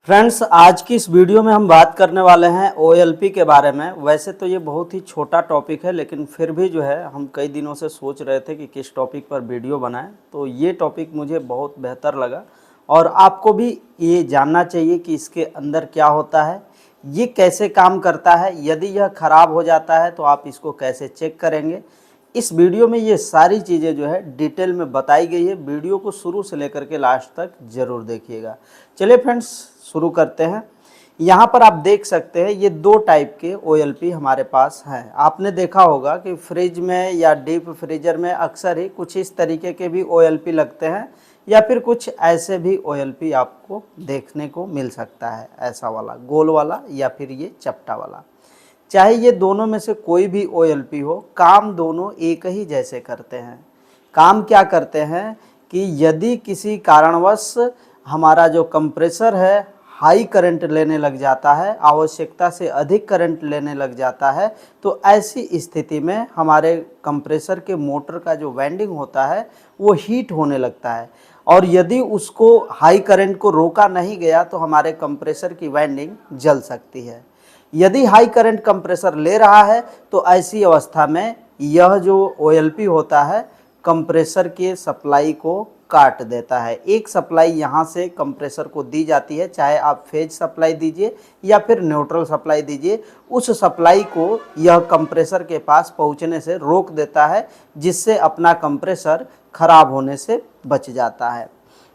Friends, आज की इस वीडियो में हम बात करने वाले हैं OLP के बारे में। वैसे तो ये बहुत ही छोटा टॉपिक है, लेकिन फिर भी जो है हम कई दिनों से सोच रहे थे कि किस टॉपिक पर वीडियो बनाएं, तो ये टॉपिक मुझे बहुत बेहतर लगा और आपको भी ये जानना चाहिए कि इसके अंदर क्या होता है, ये कैसे काम करता है, यदि यह ख़राब हो जाता है तो आप इसको कैसे चेक करेंगे। इस वीडियो में ये सारी चीज़ें जो है डिटेल में बताई गई है। वीडियो को शुरू से लेकर के लास्ट तक ज़रूर देखिएगा। चलिए फ्रेंड्स, शुरू करते हैं। यहाँ पर आप देख सकते हैं ये दो टाइप के OLP हमारे पास हैं। आपने देखा होगा कि फ्रिज में या डीप फ्रीजर में अक्सर ही कुछ इस तरीके के भी OLP लगते हैं, या फिर कुछ ऐसे भी OLP आपको देखने को मिल सकता है, ऐसा वाला गोल वाला या फिर ये चपटा वाला। चाहे ये दोनों में से कोई भी OLP हो, काम दोनों एक ही जैसे करते हैं। काम क्या करते हैं कि यदि किसी कारणवश हमारा जो कंप्रेसर है हाई करंट लेने लग जाता है, आवश्यकता से अधिक करंट लेने लग जाता है, तो ऐसी स्थिति में हमारे कंप्रेसर के मोटर का जो वाइंडिंग होता है वो हीट होने लगता है, और यदि उसको हाई करंट को रोका नहीं गया तो हमारे कंप्रेसर की वाइंडिंग जल सकती है। यदि हाई करंट कंप्रेसर ले रहा है तो ऐसी अवस्था में यह जो OLP होता है कंप्रेसर के सप्लाई को काट देता है। एक सप्लाई यहाँ से कंप्रेसर को दी जाती है, चाहे आप फेज सप्लाई दीजिए या फिर न्यूट्रल सप्लाई दीजिए, उस सप्लाई को यह कंप्रेसर के पास पहुँचने से रोक देता है, जिससे अपना कंप्रेसर खराब होने से बच जाता है।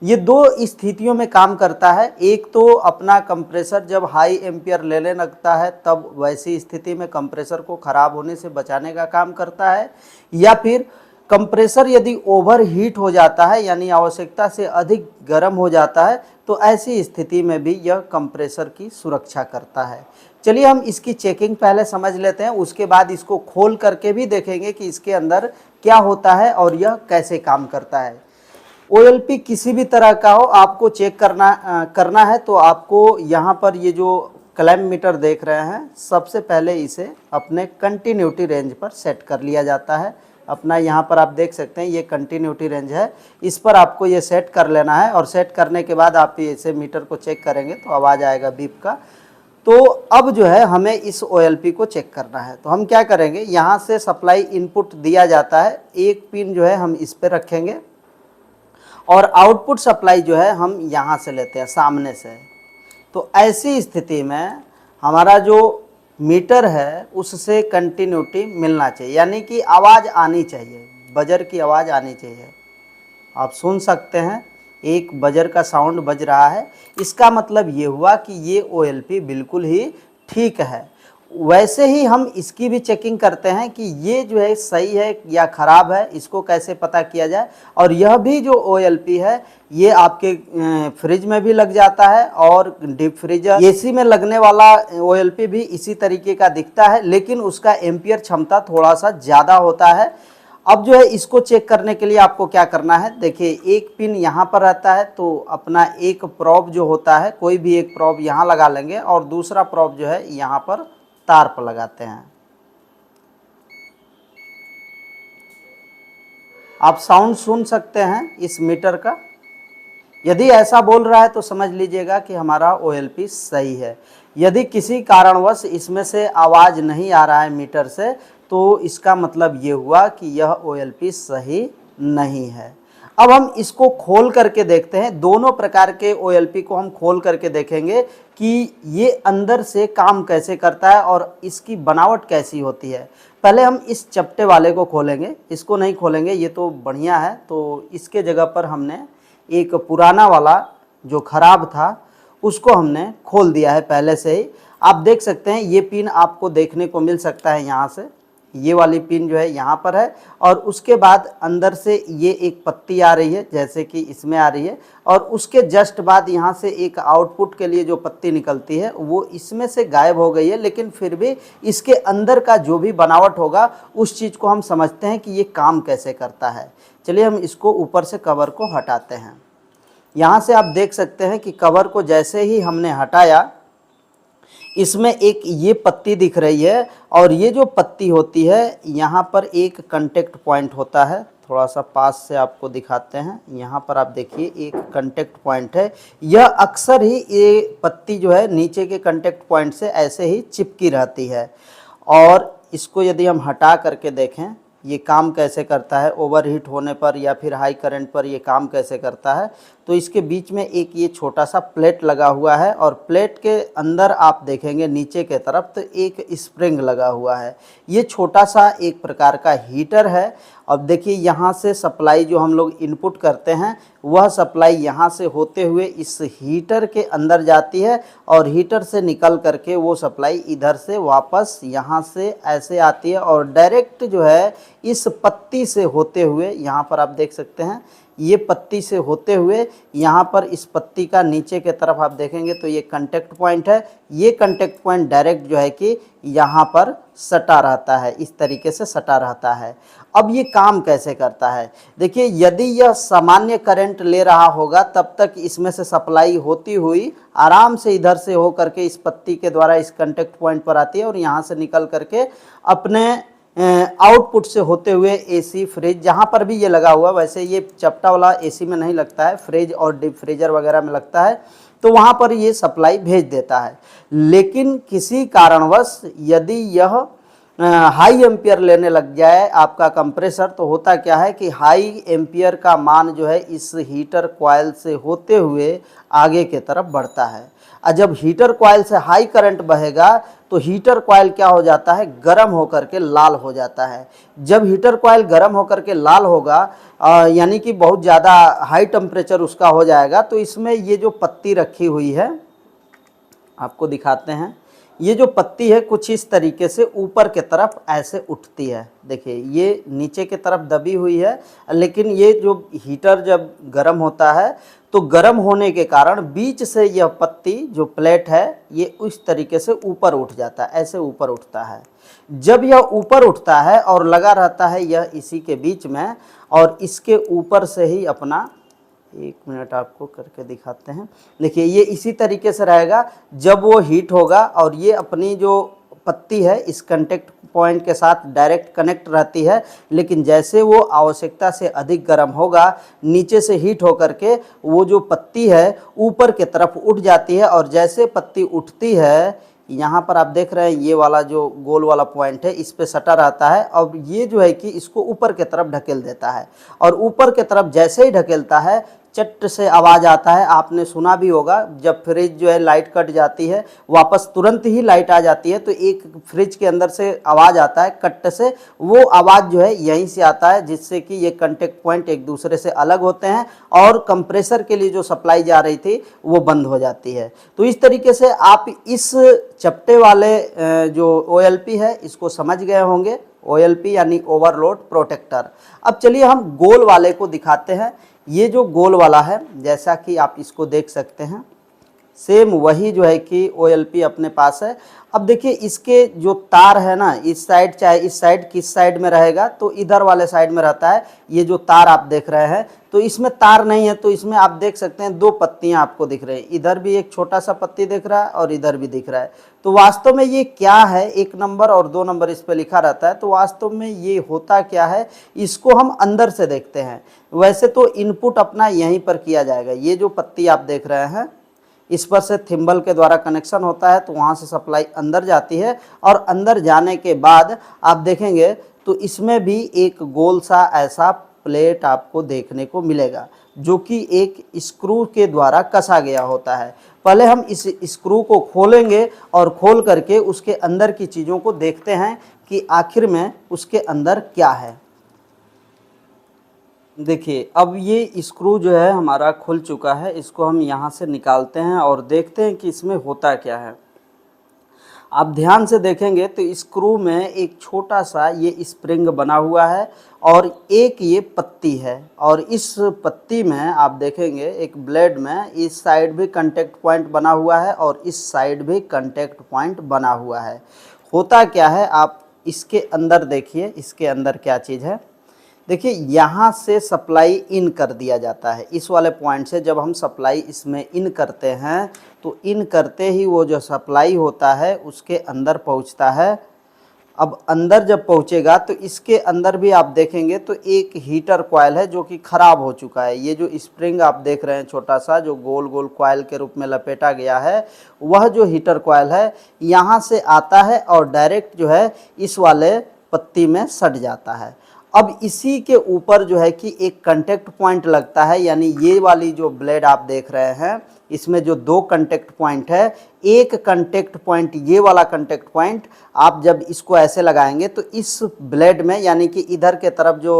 ये दो स्थितियों में काम करता है। एक तो अपना कंप्रेसर जब हाई एम्पियर लेने लगता है तब वैसी स्थिति में कंप्रेसर को ख़राब होने से बचाने का काम करता है, या फिर कंप्रेसर यदि ओवर हीट हो जाता है यानी आवश्यकता से अधिक गर्म हो जाता है तो ऐसी स्थिति में भी यह कंप्रेसर की सुरक्षा करता है। चलिए हम इसकी चेकिंग पहले समझ लेते हैं, उसके बाद इसको खोल करके भी देखेंगे कि इसके अंदर क्या होता है और यह कैसे काम करता है। OLP किसी भी तरह का हो, आपको चेक करना है तो आपको यहाँ पर ये जो क्लैंप मीटर देख रहे हैं, सबसे पहले इसे अपने कंटिन्यूटी रेंज पर सेट कर लिया जाता है। अपना यहाँ पर आप देख सकते हैं ये कंटिन्यूटी रेंज है, इस पर आपको ये सेट कर लेना है, और सेट करने के बाद आप इसे मीटर को चेक करेंगे तो आवाज़ आएगा बीप का। तो अब जो है हमें इस OLP को चेक करना है, तो हम क्या करेंगे, यहाँ से सप्लाई इनपुट दिया जाता है, एक पिन जो है हम इस पर रखेंगे और आउटपुट सप्लाई जो है हम यहाँ से लेते हैं सामने से। तो ऐसी स्थिति में हमारा जो मीटर है उससे कंटिन्यूटी मिलना चाहिए, यानी कि आवाज़ आनी चाहिए, बजर की आवाज़ आनी चाहिए। आप सुन सकते हैं एक बजर का साउंड बज रहा है, इसका मतलब ये हुआ कि ये OLP बिल्कुल ही ठीक है। वैसे ही हम इसकी भी चेकिंग करते हैं कि ये जो है सही है या ख़राब है, इसको कैसे पता किया जाए। और यह भी जो OLP है ये आपके फ्रिज में भी लग जाता है, और डीप फ्रीजर AC में लगने वाला OLP भी इसी तरीके का दिखता है, लेकिन उसका एम्पियर क्षमता थोड़ा सा ज़्यादा होता है। अब जो है इसको चेक करने के लिए आपको क्या करना है, देखिए एक पिन यहाँ पर रहता है, तो अपना एक प्रॉब जो होता है, कोई भी एक प्रॉब यहाँ लगा लेंगे और दूसरा प्रॉब जो है यहाँ पर तार पर लगाते हैं। आप साउंड सुन सकते हैं इस मीटर का। यदि ऐसा बोल रहा है तो समझ लीजिएगा कि हमारा OLP सही है। यदि किसी कारणवश इसमें से आवाज़ नहीं आ रहा है मीटर से, तो इसका मतलब ये हुआ कि यह OLP सही नहीं है। अब हम इसको खोल करके देखते हैं, दोनों प्रकार के OLP को हम खोल करके देखेंगे कि ये अंदर से काम कैसे करता है और इसकी बनावट कैसी होती है। पहले हम इस चपटे वाले को खोलेंगे, इसको नहीं खोलेंगे, ये तो बढ़िया है। तो इसके जगह पर हमने एक पुराना वाला जो ख़राब था उसको हमने खोल दिया है पहले से ही। आप देख सकते हैं ये पिन आपको देखने को मिल सकता है, यहाँ से ये वाली पिन जो है यहाँ पर है, और उसके बाद अंदर से ये एक पत्ती आ रही है जैसे कि इसमें आ रही है, और उसके जस्ट बाद यहाँ से एक आउटपुट के लिए जो पत्ती निकलती है वो इसमें से गायब हो गई है, लेकिन फिर भी इसके अंदर का जो भी बनावट होगा उस चीज़ को हम समझते हैं कि ये काम कैसे करता है। चलिए हम इसको ऊपर से कवर को हटाते हैं। यहाँ से आप देख सकते हैं कि कवर को जैसे ही हमने हटाया, इसमें एक ये पत्ती दिख रही है, और ये जो पत्ती होती है यहाँ पर एक कांटेक्ट पॉइंट होता है, थोड़ा सा पास से आपको दिखाते हैं। यहाँ पर आप देखिए एक कांटेक्ट पॉइंट है। यह अक्सर ही ये पत्ती जो है नीचे के कांटेक्ट पॉइंट से ऐसे ही चिपकी रहती है। और इसको यदि हम हटा करके देखें ये काम कैसे करता है, ओवरहीट होने पर या फिर हाई करंट पर ये काम कैसे करता है, तो इसके बीच में एक ये छोटा सा प्लेट लगा हुआ है और प्लेट के अंदर आप देखेंगे नीचे के तरफ तो एक स्प्रिंग लगा हुआ है। ये छोटा सा एक प्रकार का हीटर है। अब देखिए यहाँ से सप्लाई जो हम लोग इनपुट करते हैं वह सप्लाई यहाँ से होते हुए इस हीटर के अंदर जाती है और हीटर से निकल करके वो सप्लाई इधर से वापस यहाँ से ऐसे आती है और डायरेक्ट जो है इस पत्ती से होते हुए, यहाँ पर आप देख सकते हैं ये पत्ती से होते हुए यहाँ पर इस पत्ती का नीचे के तरफ आप देखेंगे तो ये कांटेक्ट पॉइंट है। ये कांटेक्ट पॉइंट डायरेक्ट जो है कि यहाँ पर सटा रहता है, इस तरीके से सटा रहता है। अब ये काम कैसे करता है, देखिए यदि यह सामान्य करंट ले रहा होगा तब तक इसमें से सप्लाई होती हुई आराम से इधर से हो करके इस पत्ती के द्वारा इस कांटेक्ट पॉइंट पर आती है और यहाँ से निकल करके अपने आउटपुट से होते हुए एसी, फ्रिज, जहाँ पर भी ये लगा हुआ, वैसे ये चपटा वाला एसी में नहीं लगता है, फ्रिज और डीप फ्रीजर वगैरह में लगता है, तो वहाँ पर ये सप्लाई भेज देता है। लेकिन किसी कारणवश यदि यह हाई एम्पियर लेने लग जाए आपका कंप्रेसर, तो होता क्या है कि हाई एम्पियर का मान जो है इस हीटर कॉइल से होते हुए आगे के तरफ बढ़ता है। और जब हीटर कॉइल से हाई करंट बहेगा तो हीटर कॉइल क्या हो जाता है, गर्म होकर के लाल हो जाता है। जब हीटर कॉइल गर्म होकर के लाल होगा यानी कि बहुत ज़्यादा हाई टेम्परेचर उसका हो जाएगा, तो इसमें ये जो पत्ती रखी हुई है आपको दिखाते हैं। ये जो पत्ती है कुछ इस तरीके से ऊपर के तरफ ऐसे उठती है। देखिए ये नीचे के तरफ दबी हुई है, लेकिन ये जो हीटर जब गर्म होता है तो गर्म होने के कारण बीच से यह पत्ती जो प्लेट है ये उस तरीके से ऊपर उठ जाता है, ऐसे ऊपर उठता है। जब यह ऊपर उठता है और लगा रहता है यह इसी के बीच में, और इसके ऊपर से ही अपना, एक मिनट आपको करके दिखाते हैं। देखिए ये इसी तरीके से रहेगा। जब वो हीट होगा और ये अपनी जो पत्ती है इस कांटेक्ट पॉइंट के साथ डायरेक्ट कनेक्ट रहती है, लेकिन जैसे वो आवश्यकता से अधिक गर्म होगा नीचे से हीट होकर के वो जो पत्ती है ऊपर के तरफ उठ जाती है। और जैसे पत्ती उठती है, यहाँ पर आप देख रहे हैं ये वाला जो गोल वाला पॉइंट है इस पे सटा रहता है। अब ये जो है कि इसको ऊपर के तरफ ढकेल देता है और ऊपर के तरफ जैसे ही ढकेलता है चट से आवाज़ आता है। आपने सुना भी होगा जब फ्रिज जो है लाइट कट जाती है वापस तुरंत ही लाइट आ जाती है तो एक फ्रिज के अंदर से आवाज़ आता है कट से, वो आवाज़ जो है यहीं से आता है जिससे कि ये कांटेक्ट पॉइंट एक दूसरे से अलग होते हैं और कंप्रेसर के लिए जो सप्लाई जा रही थी वो बंद हो जाती है। तो इस तरीके से आप इस चपटे वाले जो OLP है इसको समझ गए होंगे। OLP यानी ओवरलोड प्रोटेक्टर। अब चलिए हम गोल वाले को दिखाते हैं। ये जो गोल वाला है जैसा कि आप इसको देख सकते हैं, सेम वही जो है कि OLP अपने पास है। अब देखिए इसके जो तार है ना, इस साइड, चाहे इस साइड किस साइड में रहेगा तो इधर वाले साइड में रहता है। ये जो तार आप देख रहे हैं तो इसमें तार नहीं है, तो इसमें आप देख सकते हैं दो पत्तियां आपको दिख रही हैं। इधर भी एक छोटा सा पत्ती दिख रहा है और इधर भी दिख रहा है। तो वास्तव में ये क्या है, 1 नंबर और 2 नंबर इस पर लिखा रहता है। तो वास्तव में ये होता क्या है, इसको हम अंदर से देखते हैं। वैसे तो इनपुट अपना यहीं पर किया जाएगा। ये जो पत्ती आप देख रहे हैं इस पर से थिम्बल के द्वारा कनेक्शन होता है, तो वहाँ से सप्लाई अंदर जाती है और अंदर जाने के बाद आप देखेंगे तो इसमें भी एक गोल सा ऐसा प्लेट आपको देखने को मिलेगा जो कि एक स्क्रू के द्वारा कसा गया होता है। पहले हम इस स्क्रू को खोलेंगे और खोल करके उसके अंदर की चीज़ों को देखते हैं कि आखिर में उसके अंदर क्या है। देखिए अब ये स्क्रू जो है हमारा खुल चुका है, इसको हम यहाँ से निकालते हैं और देखते हैं कि इसमें होता क्या है। आप ध्यान से देखेंगे तो स्क्रू में एक छोटा सा ये स्प्रिंग बना हुआ है और एक ये पत्ती है, और इस पत्ती में आप देखेंगे एक ब्लेड में इस साइड भी कांटेक्ट पॉइंट बना हुआ है और इस साइड भी कांटेक्ट पॉइंट बना हुआ है। होता क्या है, आप इसके अंदर देखिए, इसके अंदर क्या चीज़ है। देखिए यहाँ से सप्लाई इन कर दिया जाता है। इस वाले पॉइंट से जब हम सप्लाई इसमें इन करते हैं तो इन करते ही वो जो सप्लाई होता है उसके अंदर पहुँचता है अब अंदर जब पहुंचेगा तो इसके अंदर भी आप देखेंगे तो एक हीटर कॉइल है जो कि ख़राब हो चुका है। ये जो स्प्रिंग आप देख रहे हैं छोटा सा जो गोल गोल कॉइल के रूप में लपेटा गया है, वह जो हीटर कॉइल है यहाँ से आता है और डायरेक्ट जो है इस वाले पत्ती में सट जाता है। अब इसी के ऊपर जो है कि एक कांटेक्ट पॉइंट लगता है, यानी ये वाली जो ब्लेड आप देख रहे हैं इसमें जो दो कांटेक्ट पॉइंट है, एक कांटेक्ट पॉइंट ये वाला कांटेक्ट पॉइंट आप जब इसको ऐसे लगाएंगे तो इस ब्लेड में यानी कि इधर के तरफ जो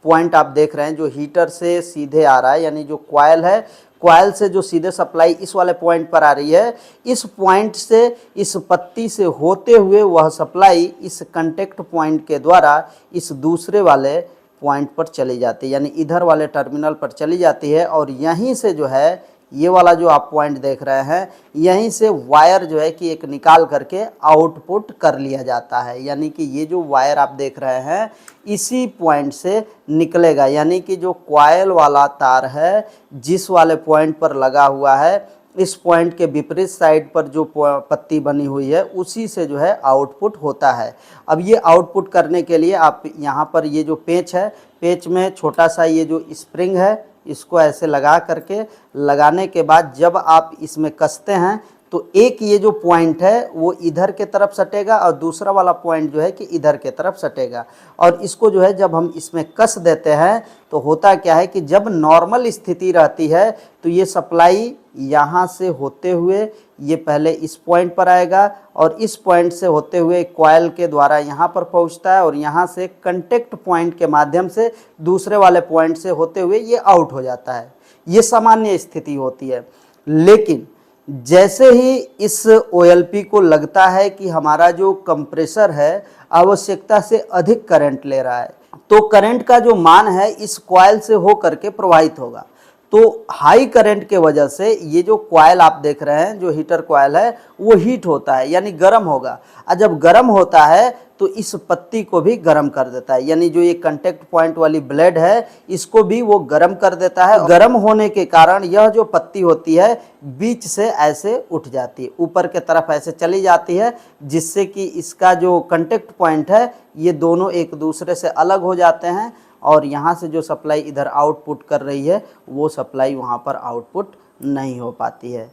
पॉइंट आप देख रहे हैं जो हीटर से सीधे आ रहा है, यानी जो कॉइल है, कॉइल से जो सीधे सप्लाई इस वाले पॉइंट पर आ रही है, इस पॉइंट से इस पत्ती से होते हुए वह सप्लाई इस कांटेक्ट पॉइंट के द्वारा इस दूसरे वाले पॉइंट पर चली जाती है, यानी इधर वाले टर्मिनल पर चली जाती है। और यहीं से जो है ये वाला जो आप पॉइंट देख रहे हैं, यहीं से वायर जो है कि एक निकाल करके आउटपुट कर लिया जाता है। यानी कि ये जो वायर आप देख रहे हैं इसी पॉइंट से निकलेगा, यानी कि जो कॉइल वाला तार है जिस वाले पॉइंट पर लगा हुआ है, इस पॉइंट के विपरीत साइड पर जो पत्ती बनी हुई है उसी से जो है आउटपुट होता है। अब ये आउटपुट करने के लिए आप यहाँ पर ये जो पेंच है, पेंच में छोटा सा ये जो स्प्रिंग है इसको ऐसे लगा करके, लगाने के बाद जब आप इसमें कसते हैं तो एक ये जो पॉइंट है वो इधर के तरफ सटेगा और दूसरा वाला पॉइंट जो है कि इधर के तरफ सटेगा। और इसको जो है जब हम इसमें कस देते हैं तो होता क्या है कि जब नॉर्मल स्थिति रहती है तो ये सप्लाई यहाँ से होते हुए ये पहले इस पॉइंट पर आएगा और इस पॉइंट से होते हुए कॉइल के द्वारा यहाँ पर पहुँचता है और यहाँ से कांटेक्ट पॉइंट के माध्यम से दूसरे वाले पॉइंट से होते हुए ये आउट हो जाता है। ये सामान्य स्थिति होती है। लेकिन जैसे ही इस OLP को लगता है कि हमारा जो कंप्रेसर है आवश्यकता से अधिक करंट ले रहा है, तो करंट का जो मान है इस कॉइल से हो करके प्रवाहित होगा। तो हाई करंट के वजह से ये जो कॉइल आप देख रहे हैं जो हीटर कॉइल है वो हीट होता है, यानी गर्म होगा। और जब गर्म होता है तो इस पत्ती को भी गर्म कर देता है, यानी जो ये कांटेक्ट पॉइंट वाली ब्लेड है इसको भी वो गर्म कर देता है। गर्म होने के कारण यह जो पत्ती होती है बीच से ऐसे उठ जाती है, ऊपर के तरफ ऐसे चली जाती है, जिससे कि इसका जो कांटेक्ट पॉइंट है ये दोनों एक दूसरे से अलग हो जाते हैं और यहाँ से जो सप्लाई इधर आउटपुट कर रही है वो सप्लाई वहाँ पर आउटपुट नहीं हो पाती है।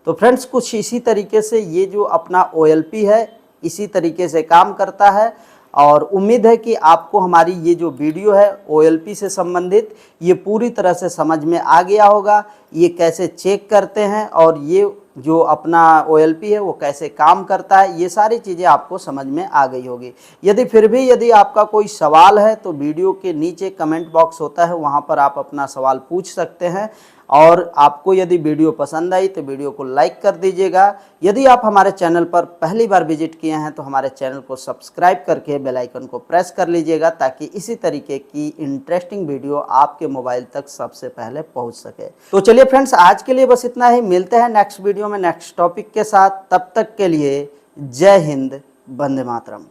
तो फ्रेंड्स कुछ इसी तरीके से ये जो अपना OLP है इसी तरीके से काम करता है। और उम्मीद है कि आपको हमारी ये जो वीडियो है OLP से संबंधित ये पूरी तरह से समझ में आ गया होगा, ये कैसे चेक करते हैं और ये जो अपना OLP है वो कैसे काम करता है, ये सारी चीज़ें आपको समझ में आ गई होगी। यदि फिर भी यदि आपका कोई सवाल है तो वीडियो के नीचे कमेंट बॉक्स होता है, वहाँ पर आप अपना सवाल पूछ सकते हैं। और आपको यदि वीडियो पसंद आई तो वीडियो को लाइक कर दीजिएगा। यदि आप हमारे चैनल पर पहली बार विजिट किए हैं तो हमारे चैनल को सब्सक्राइब करके बेल आइकन को प्रेस कर लीजिएगा, ताकि इसी तरीके की इंटरेस्टिंग वीडियो आपके मोबाइल तक सबसे पहले पहुंच सके। तो चलिए फ्रेंड्स, आज के लिए बस इतना ही। मिलते हैं नेक्स्ट वीडियो में नेक्स्ट टॉपिक के साथ। तब तक के लिए जय हिंद, वंदे मातरम।